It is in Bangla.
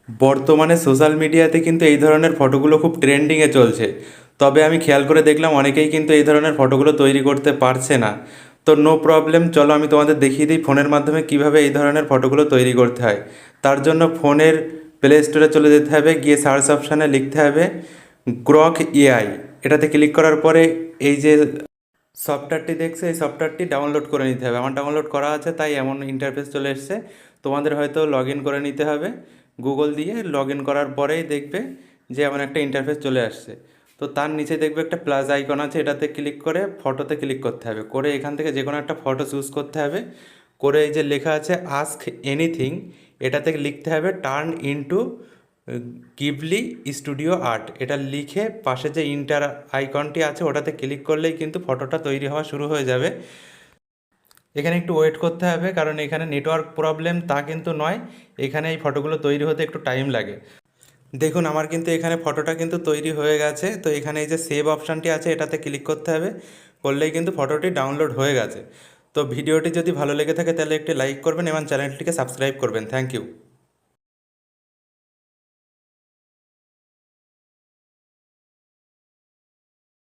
বর্তমানে সোশ্যাল মিডিয়াতে কিন্তু এই ধরনের ফটোগুলো খুব ট্রেন্ডিংয়ে চলছে। তবে আমি খেয়াল করে দেখলাম অনেকেই কিন্তু এই ধরনের ফটোগুলো তৈরি করতে পারছে না। তো নো প্রবলেম, চলো আমি তোমাদের দেখিয়ে দিই ফোনের মাধ্যমে কিভাবে এই ধরনের ফটোগুলো তৈরি করতে হয়। তার জন্য ফোনের প্লে স্টোরে চলে যেতে হবে, গিয়ে সার্চ অপশানে লিখতে হবে গ্রক এআই। এটাতে ক্লিক করার পরে এই যে সফটওয়্যারটি দেখছে, এই সফটওয়্যারটি ডাউনলোড করে নিতে হবে। আমার ডাউনলোড করা আছে, তাই এমন ইন্টারফেস চলে এসছে। তোমাদের হয়তো লগ ইন করে নিতে হবে গুগল দিয়ে। লগ ইন করার পরেই দেখবে যে এমন একটা ইন্টারফেস চলে আসছে। তো তার নিচে দেখবে একটা প্লাস আইকন আছে, এটাতে ক্লিক করে ফটোতে ক্লিক করতে হবে। করে এখান থেকে যে কোনো একটা ফটো চুজ করতে হবে। করে এই যে লেখা আছে আস্ক এনিথিং, এটাতে লিখতে হবে turn into Ghibli studio art. এটা লিখে পাশে যে ইন্টার আইকনটি আছে ওটাতে ক্লিক করলেই কিন্তু ফটোটা তৈরি হওয়া শুরু হয়ে যাবে। এখানে একটু ওয়েট করতে হবে, কারণ এখানে নেটওয়ার্ক প্রবলেম তা কিন্তু নয়, এখানে এই ফটোগুলো তৈরি হতে একটু টাইম লাগে। দেখুন আমার কিন্তু এখানে ফটোটা কিন্তু তৈরি হয়ে গেছে। তো এখানে এই যে সেভ অপশানটি আছে এটাতে ক্লিক করতে হবে, করলেই কিন্তু ফটোটি ডাউনলোড হয়ে গেছে। তো ভিডিওটি যদি ভালো লেগে থাকে তাহলে একটি লাইক করবেন এবং চ্যানেলটিকে সাবস্ক্রাইব করবেন। Thank you.